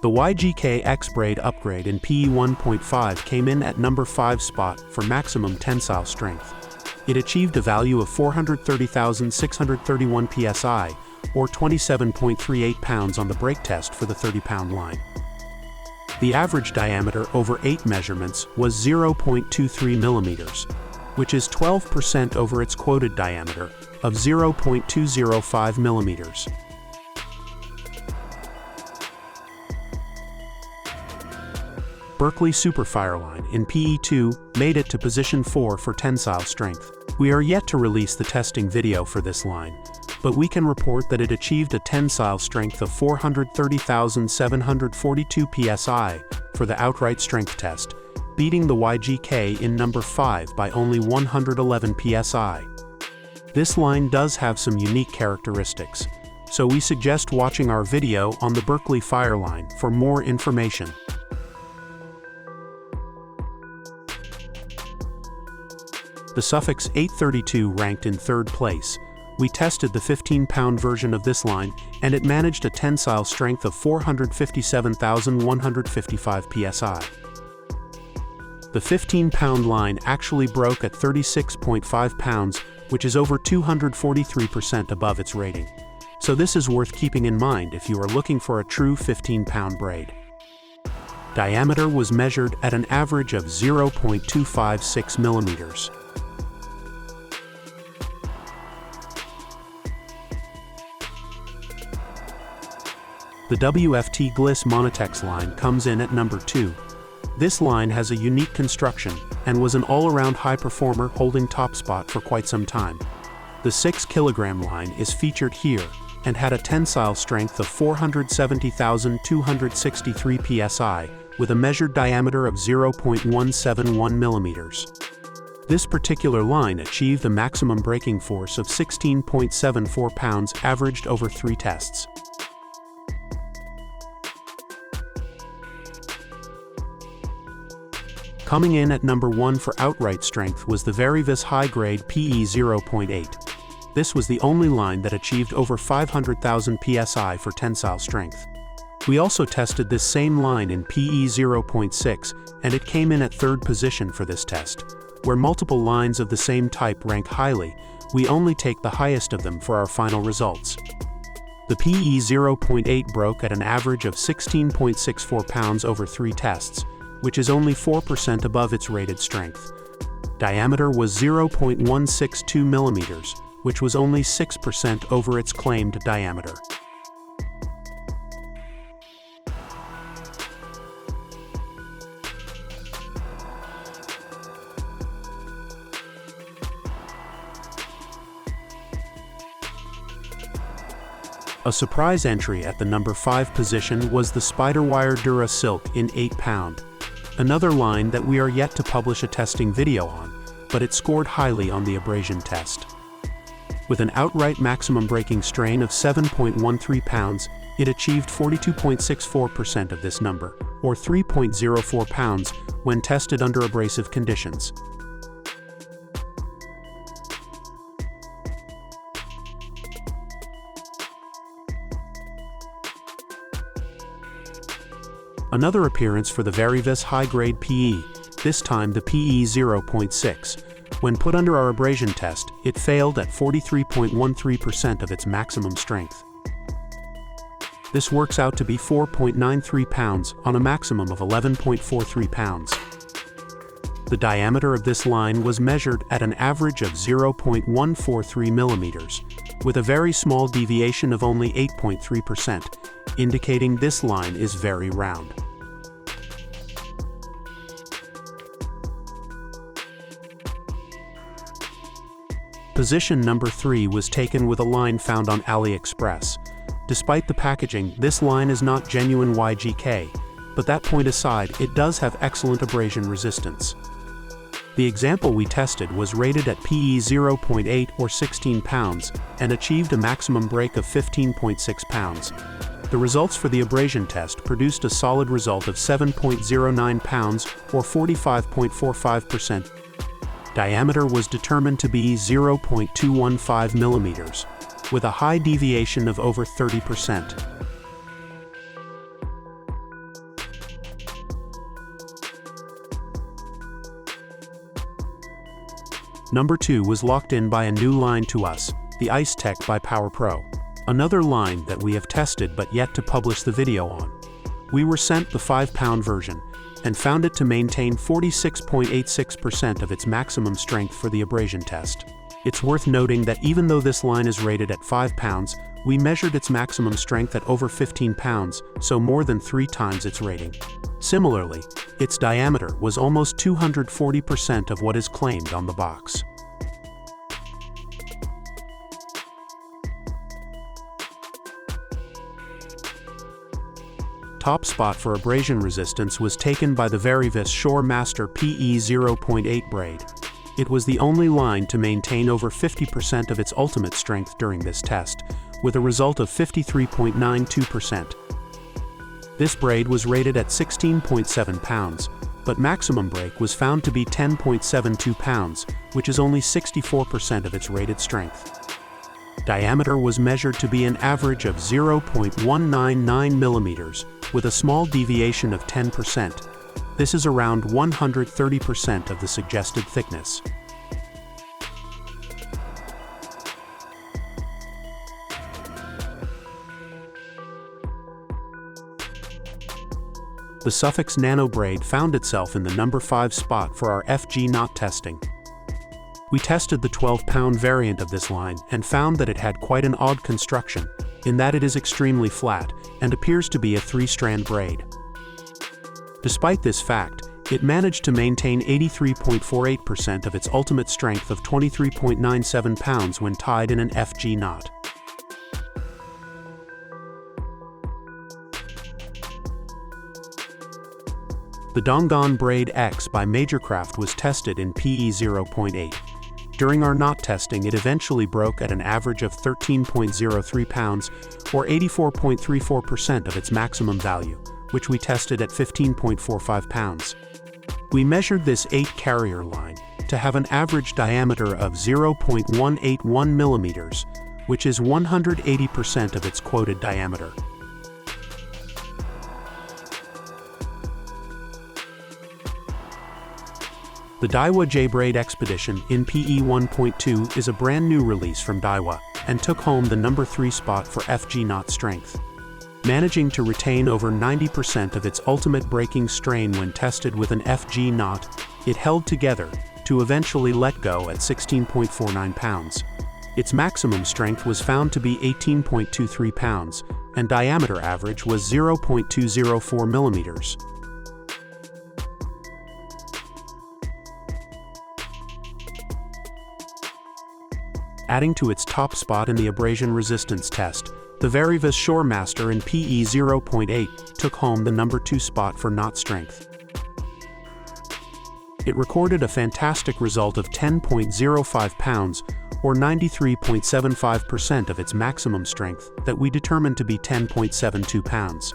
The YGK X-Braid upgrade in PE 1.5 came in at number 5 spot for maximum tensile strength. It achieved a value of 430,631 psi, or 27.38 pounds on the brake test for the 30-pound line. The average diameter over 8 measurements was 0.23 millimeters, which is 12% over its quoted diameter of 0.205 millimeters. Berkeley Superfire line in PE2 made it to position 4 for tensile strength. We are yet to release the testing video for this line, but we can report that it achieved a tensile strength of 430,742 psi for the outright strength test, beating the YGK in number 5 by only 111 psi. This line does have some unique characteristics, so we suggest watching our video on the Berkeley Fire line for more information. The Suffix 832 ranked in 3rd place. We tested the 15-pound version of this line, and it managed a tensile strength of 457,155 psi. The 15-pound line actually broke at 36.5 pounds, which is over 243% above its rating. So this is worth keeping in mind if you are looking for a true 15-pound braid. Diameter was measured at an average of 0.256 millimeters. The WFT Gliss Monotex line comes in at number 2. This line has a unique construction and was an all-around high performer holding top spot for quite some time. The 6-kilogram line is featured here and had a tensile strength of 470,263 psi with a measured diameter of 0.171 millimeters. This particular line achieved a maximum braking force of 16.74 pounds averaged over 3 tests. Coming in at number 1 for outright strength was the Varivis high-grade PE 0.8. This was the only line that achieved over 500,000 psi for tensile strength. We also tested this same line in PE 0.6, and it came in at 3rd position for this test. Where multiple lines of the same type rank highly, we only take the highest of them for our final results. The PE 0.8 broke at an average of 16.64 pounds over 3 tests, which is only 4% above its rated strength. Diameter was 0.162 millimeters, which was only 6% over its claimed diameter. A surprise entry at the number 5 position was the Spiderwire Dura Silk in 8-pound. Another line that we are yet to publish a testing video on, but it scored highly on the abrasion test. With an outright maximum braking strain of 7.13 pounds, it achieved 42.64% of this number, or 3.04 pounds, when tested under abrasive conditions. Another appearance for the Varivis high-grade PE, this time the PE 0.6. When put under our abrasion test, it failed at 43.13% of its maximum strength. This works out to be 4.93 pounds on a maximum of 11.43 pounds. The diameter of this line was measured at an average of 0.143 millimeters, with a very small deviation of only 8.3%, indicating this line is very round. Position number 3 was taken with a line found on AliExpress. Despite the packaging, this line is not genuine YGK, but that point aside, it does have excellent abrasion resistance. The example we tested was rated at PE 0.8 or 16 pounds and achieved a maximum break of 15.6 pounds. The results for the abrasion test produced a solid result of 7.09 pounds or 45.45%. Diameter was determined to be 0.215 millimeters, with a high deviation of over 30%. Number 2 was locked in by a new line to us, the Ice Tech by Power Pro. Another line that we have tested but yet to publish the video on. We were sent the 5-pound version, and found it to maintain 46.86% of its maximum strength for the abrasion test. It's worth noting that even though this line is rated at 5 pounds, we measured its maximum strength at over 15 pounds, so more than 3 times its rating. Similarly, its diameter was almost 240% of what is claimed on the box. Top spot for abrasion resistance was taken by the Varivis Shore Master PE 0.8 braid. It was the only line to maintain over 50% of its ultimate strength during this test, with a result of 53.92%. This braid was rated at 16.7 pounds, but maximum break was found to be 10.72 pounds, which is only 64% of its rated strength. Diameter was measured to be an average of 0.199 millimeters, with a small deviation of 10%. This is around 130% of the suggested thickness. The Suffix Nano braid found itself in the number 5 spot for our FG knot testing. We tested the 12-pound variant of this line and found that it had quite an odd construction, in that it is extremely flat and appears to be a 3-strand braid. Despite this fact, it managed to maintain 83.48% of its ultimate strength of 23.97 pounds when tied in an FG knot. The Dongon Braid X by Majorcraft was tested in PE 0.8. During our knot testing, it eventually broke at an average of 13.03 pounds, or 84.34% of its maximum value, which we tested at 15.45 pounds. We measured this 8-carrier line to have an average diameter of 0.181 millimeters, which is 180% of its quoted diameter. The Daiwa J-Braid Expedition in PE 1.2 is a brand new release from Daiwa and took home the number 3 spot for FG knot strength. Managing to retain over 90% of its ultimate breaking strain when tested with an FG knot, it held together to eventually let go at 16.49 pounds. Its maximum strength was found to be 18.23 pounds, and diameter average was 0.204 millimeters. Adding to its top spot in the abrasion resistance test, the Varivis Shore Master in PE 0.8 took home the number 2 spot for knot strength. It recorded a fantastic result of 10.05 pounds, or 93.75% of its maximum strength that we determined to be 10.72 pounds.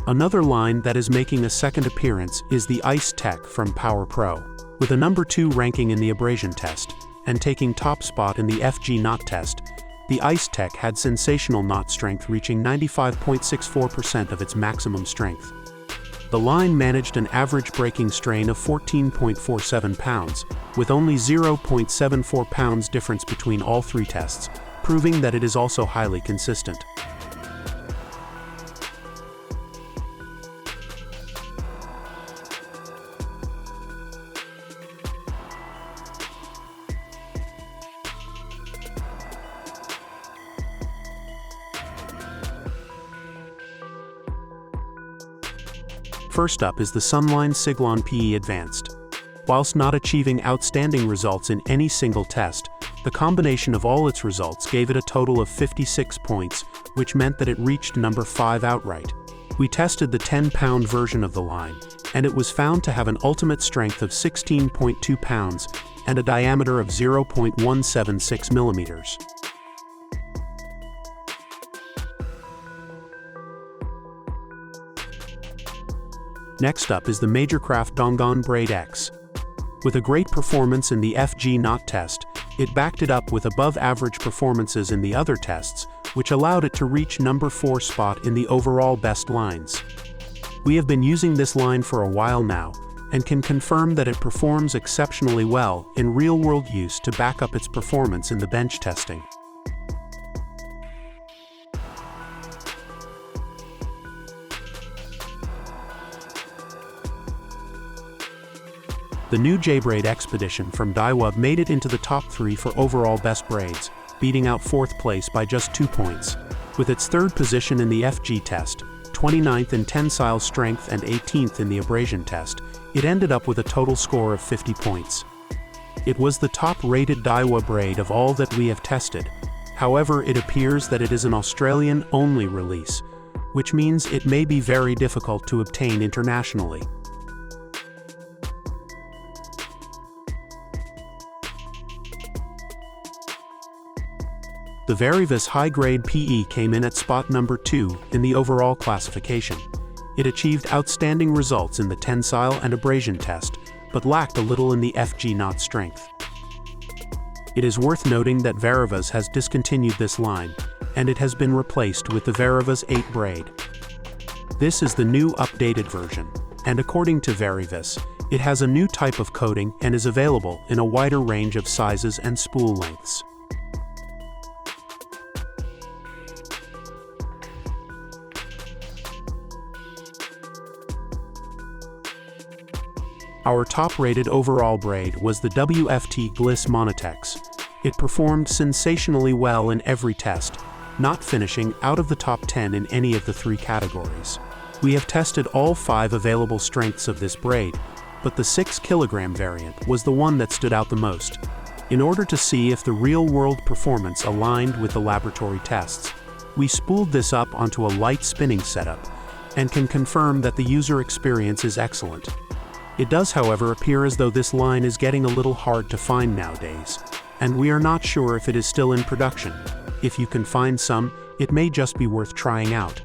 Another line that is making a second appearance is the Ice Tech from Power Pro. With a number 2 ranking in the abrasion test, and taking top spot in the FG knot test, the Ice Tech had sensational knot strength reaching 95.64% of its maximum strength. The line managed an average breaking strain of 14.47 pounds, with only 0.74 pounds difference between all 3 tests, proving that it is also highly consistent. First up is the Sunline Siglon PE Advanced. Whilst not achieving outstanding results in any single test, the combination of all its results gave it a total of 56 points, which meant that it reached number 5 outright. We tested the 10-pound version of the line, and it was found to have an ultimate strength of 16.2 pounds and a diameter of 0.176 millimeters. Next up is the Majorcraft Dongon Braid X. With a great performance in the FG knot test, It backed it up with above-average performances in the other tests, which allowed it to reach number 4 spot in the overall best lines. We have been using this line for a while now, and can confirm that it performs exceptionally well in real-world use to back up its performance in the bench testing. The new J-Braid Expedition from Daiwa made it into the top 3 for overall best braids, beating out 4th place by just 2 points. With its 3rd position in the FG test, 29th in Tensile Strength and 18th in the Abrasion test, it ended up with a total score of 50 points. It was the top-rated Daiwa braid of all that we have tested. However, it appears that it is an Australian-only release, which means it may be very difficult to obtain internationally. The Verivis high-grade PE came in at spot number 2 in the overall classification. It achieved outstanding results in the tensile and abrasion test, but lacked a little in the FG knot strength. It is worth noting that Verivis has discontinued this line, and it has been replaced with the Verivis 8 braid. This is the new updated version, and according to Verivis, it has a new type of coating and is available in a wider range of sizes and spool lengths. Our top-rated overall braid was the WFT Gliss Monotex. It performed sensationally well in every test, not finishing out of the top 10 in any of the 3 categories. We have tested all 5 available strengths of this braid, but the 6 kg variant was the one that stood out the most. In order to see if the real-world performance aligned with the laboratory tests, we spooled this up onto a light spinning setup and can confirm that the user experience is excellent. It does, however, appear as though this line is getting a little hard to find nowadays, and we are not sure if it is still in production. If you can find some, it may just be worth trying out.